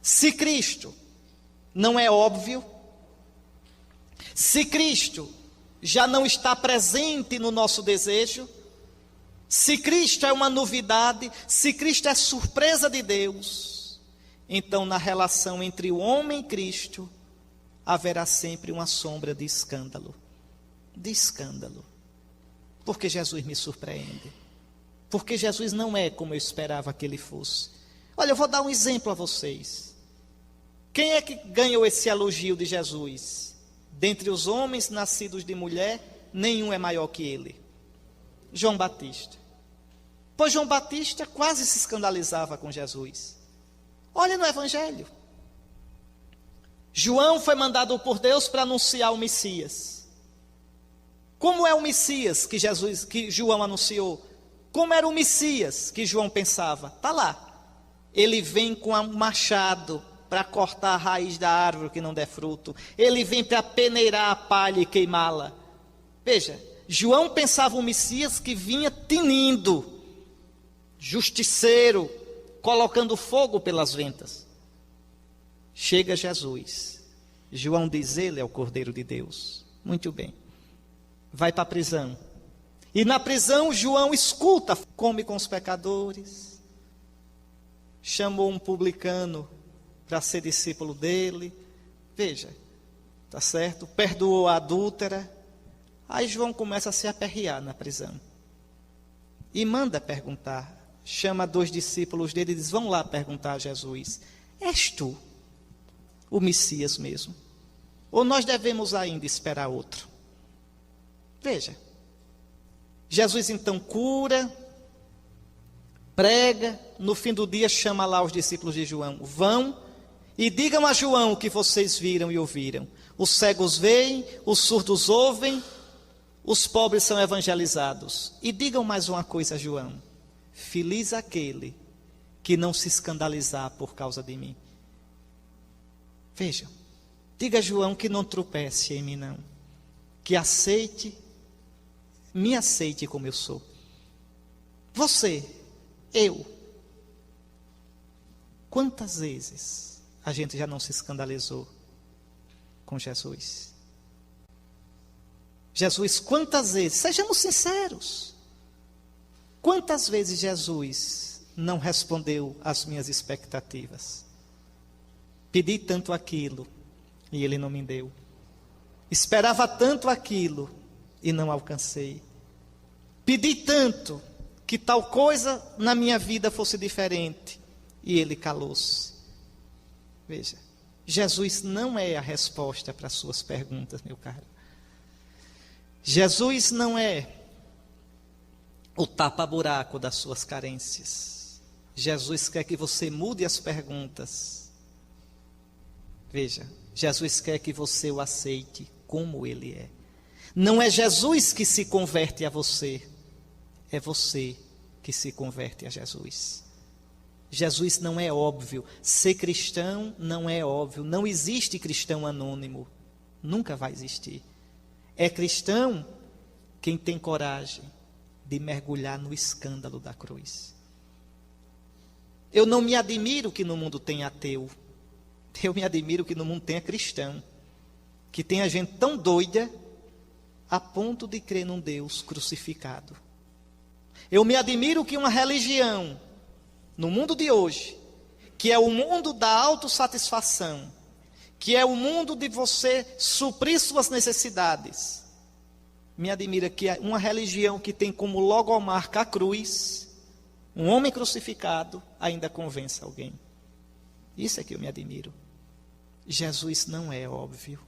Se Cristo não é óbvio, se Cristo já não está presente no nosso desejo, se Cristo é uma novidade, se Cristo é surpresa de Deus, então na relação entre o homem e Cristo, haverá sempre uma sombra de escândalo. De escândalo. Porque Jesus me surpreende. Porque Jesus não é como eu esperava que ele fosse. Olha, eu vou dar um exemplo a vocês. Quem é que ganhou esse elogio de Jesus? Dentre os homens nascidos de mulher, nenhum é maior que ele. João Batista. Pois João Batista quase se escandalizava com Jesus. Olha no Evangelho. João foi mandado por Deus para anunciar o Messias. Como é o Messias que João anunciou? Como era o Messias que João pensava? Está lá. Ele vem com um machado para cortar a raiz da árvore que não der fruto. Ele vem para peneirar a palha e queimá-la. Veja, João pensava o Messias que vinha tinindo, justiceiro, colocando fogo pelas ventas. Chega Jesus. João diz, ele é o Cordeiro de Deus. Muito bem. Vai para a prisão. E na prisão João escuta, come com os pecadores. Chamou um publicano para ser discípulo dele. Veja, tá certo? Perdoou a adúltera. Aí João começa a se aperrear na prisão. E manda perguntar. Chama 2 discípulos dele e diz, vão lá perguntar a Jesus. És tu o Messias mesmo? Ou nós devemos ainda esperar outro? Veja. Jesus então cura, prega, no fim do dia chama lá os discípulos de João. Vão e digam a João o que vocês viram e ouviram. Os cegos veem, os surdos ouvem, os pobres são evangelizados. E digam mais uma coisa a João. Feliz aquele que não se escandalizar por causa de mim. Vejam, diga a João que não tropece em mim não. Que me aceite como eu sou. Você, eu. Quantas vezes a gente já não se escandalizou com Jesus? Jesus, quantas vezes, sejamos sinceros, quantas vezes Jesus não respondeu às minhas expectativas? Pedi tanto aquilo e ele não me deu. Esperava tanto aquilo e não alcancei. Pedi tanto que tal coisa na minha vida fosse diferente e ele calou-se. Veja, Jesus não é a resposta para as suas perguntas, meu caro. Jesus não é o tapa-buraco das suas carências. Jesus quer que você mude as perguntas. Veja, Jesus quer que você o aceite como ele é. Não é Jesus que se converte a você, é você que se converte a Jesus. Jesus não é óbvio, ser cristão não é óbvio, não existe cristão anônimo, nunca vai existir. É cristão quem tem coragem de mergulhar no escândalo da cruz. Eu não me admiro que no mundo tenha ateu, eu me admiro que no mundo tenha cristão, que tenha gente tão doida a ponto de crer num Deus crucificado. Eu me admiro que uma religião, no mundo de hoje, que é o mundo da autossatisfação, que é o mundo de você suprir suas necessidades, me admira que uma religião que tem como logomarca a cruz, um homem crucificado, ainda convence alguém. Isso é que eu me admiro. Jesus não é óbvio.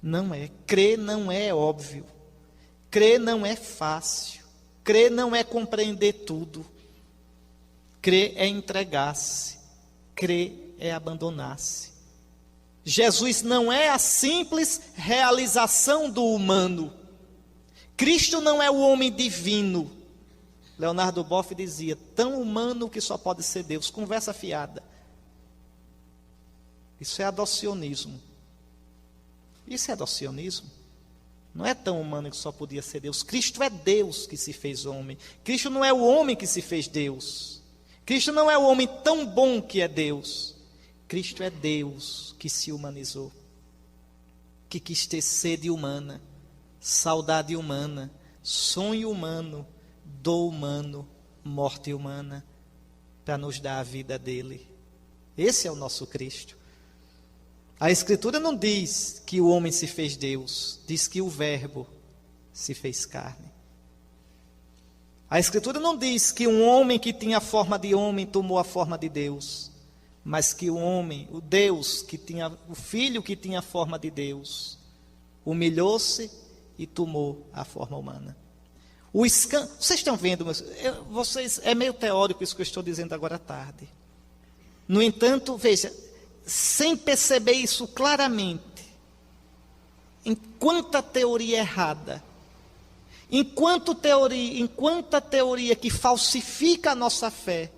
Não é. Crer não é óbvio. Crer não é fácil. Crer não é compreender tudo. Crer é entregar-se. Crer é abandonar-se. Jesus não é a simples realização do humano. Cristo não é o homem divino. Leonardo Boff dizia, tão humano que só pode ser Deus. Conversa fiada. Isso é adocionismo. Isso é adocionismo. Não é tão humano que só podia ser Deus. Cristo é Deus que se fez homem. Cristo não é o homem que se fez Deus. Cristo não é o homem tão bom que é Deus. Cristo é Deus que se humanizou, que quis ter sede humana, saudade humana, sonho humano, dor humano, morte humana, para nos dar a vida dele. Esse é o nosso Cristo. A Escritura não diz que o homem se fez Deus, diz que o Verbo se fez carne. A Escritura não diz que um homem que tinha a forma de homem tomou a forma de Deus, mas que o homem, o Deus que tinha, o Filho que tinha a forma de Deus, humilhou-se e tomou a forma humana. Vocês estão vendo, é meio teórico isso que eu estou dizendo agora à tarde. No entanto, veja, sem perceber isso claramente, em quanta teoria errada, enquanto a teoria que falsifica a nossa fé,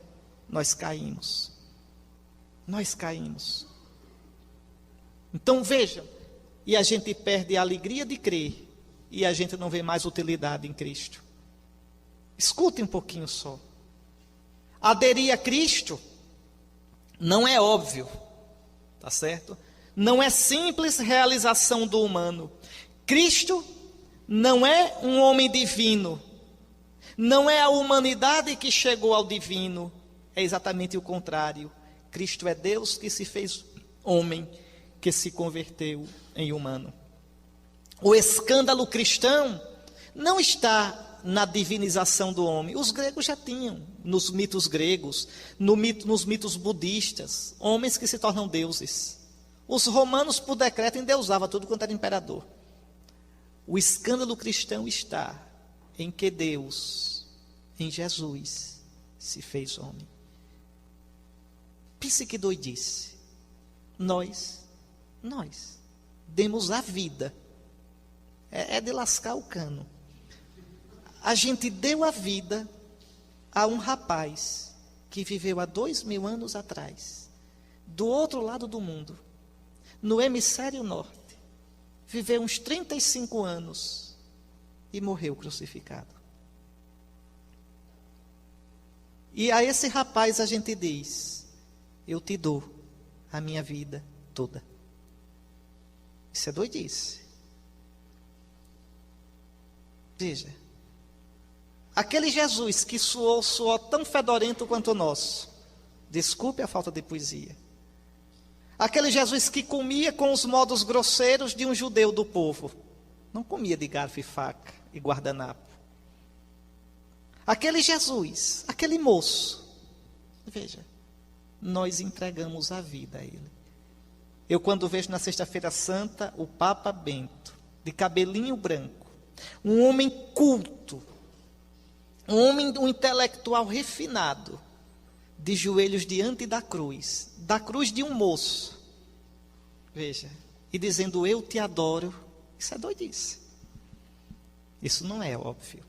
nós caímos. Nós caímos. Então vejam, e a gente perde a alegria de crer, e a gente não vê mais utilidade em Cristo. Escutem um pouquinho só. Aderir a Cristo não é óbvio, tá certo? Não é simples realização do humano. Cristo não é um homem divino, não é a humanidade que chegou ao divino, é exatamente o contrário. Cristo é Deus que se fez homem, que se converteu em humano. O escândalo cristão não está na divinização do homem. Os gregos já tinham, nos mitos gregos, nos mitos budistas, homens que se tornam deuses. Os romanos, por decreto, endeusavam tudo quanto era imperador. O escândalo cristão está em que Deus, em Jesus, se fez homem. Pense que doidice. Nós demos a vida. É de lascar o cano. A gente deu a vida a um rapaz que viveu há 2000 anos atrás, do outro lado do mundo, no hemisfério norte, viveu uns 35 anos e morreu crucificado. E a esse rapaz a gente diz: eu te dou a minha vida toda. Isso é doidice. Veja, aquele Jesus que suou tão fedorento quanto o nosso, desculpe a falta de poesia, aquele Jesus que comia com os modos grosseiros de um judeu do povo, não comia de garfo e faca e guardanapo. Aquele Jesus, aquele moço, veja, nós entregamos a vida a ele. Eu quando vejo na Sexta-feira Santa o Papa Bento, de cabelinho branco, um homem culto, um intelectual refinado, de joelhos diante da cruz de um moço, veja, e dizendo eu te adoro, isso é doidice. Isso não é óbvio.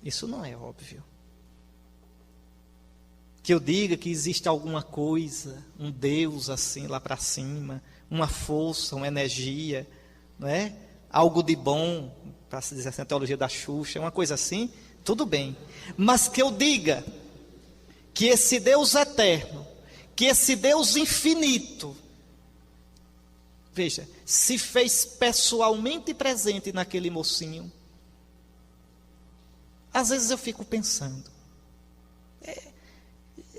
Isso não é óbvio. Que eu diga que existe alguma coisa, um Deus assim lá para cima, uma força, uma energia, não é? Algo de bom, para se dizer assim, a teologia da Xuxa, uma coisa assim, tudo bem. Mas que eu diga que esse Deus eterno, que esse Deus infinito, veja, se fez pessoalmente presente naquele mocinho. Às vezes eu fico pensando,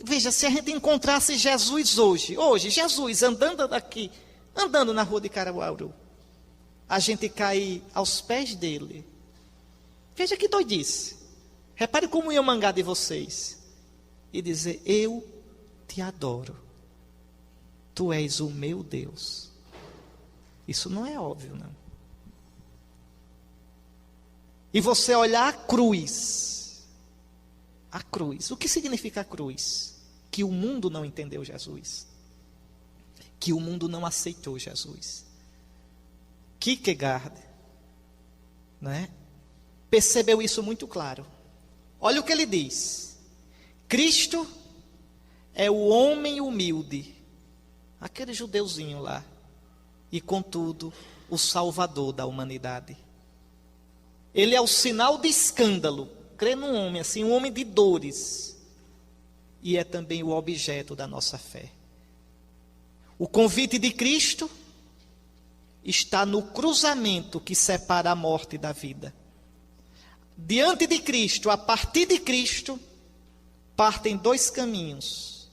veja, se a gente encontrasse Jesus hoje, Jesus andando aqui, andando na rua de Caruaru, a gente cair aos pés dele. Veja que doidice. Repare como ia mangar de vocês e dizer: eu te adoro, tu és o meu Deus. Isso não é óbvio, não. E você olhar a cruz, o que significa a cruz? Que o mundo não entendeu Jesus, que o mundo não aceitou Jesus. Kierkegaard, né, percebeu isso muito claro. Olha o que ele diz: Cristo é o homem humilde, aquele judeuzinho lá, e contudo o salvador da humanidade. Ele é o sinal de escândalo, crê num homem assim, um homem de dores, e é também o objeto da nossa fé. O convite de Cristo está no cruzamento que separa a morte da vida. Diante de Cristo, a partir de Cristo, partem dois caminhos.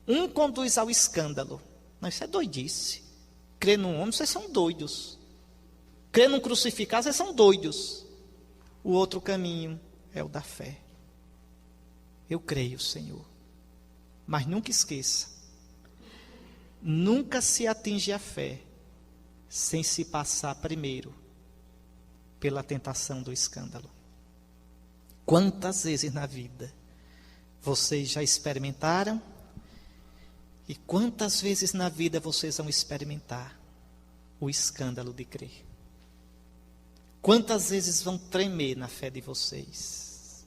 Um conduz ao escândalo. Não, isso é doidice. Crer num homem, vocês são doidos. Crer num crucificado, vocês são doidos. O outro caminho é o da fé. Eu creio, Senhor. Mas nunca esqueça. Nunca se atinge a fé sem se passar primeiro pela tentação do escândalo. Quantas vezes na vida vocês já experimentaram? E quantas vezes na vida vocês vão experimentar o escândalo de crer? Quantas vezes vão tremer na fé de vocês?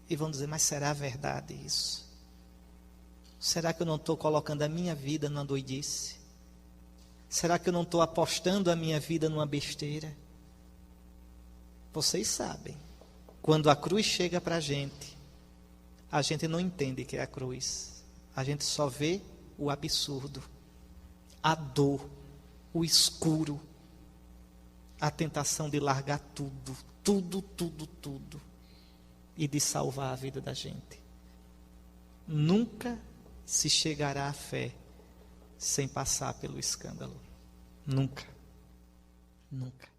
E vão dizer, mas será verdade isso? Será que eu não estou colocando a minha vida numa doidice? Será que eu não estou apostando a minha vida numa besteira? Vocês sabem, quando a cruz chega para a gente não entende que é a cruz. A gente só vê o absurdo, a dor, o escuro, a tentação de largar tudo, e de salvar a vida da gente. Nunca se chegará à fé sem passar pelo escândalo. Nunca. Nunca.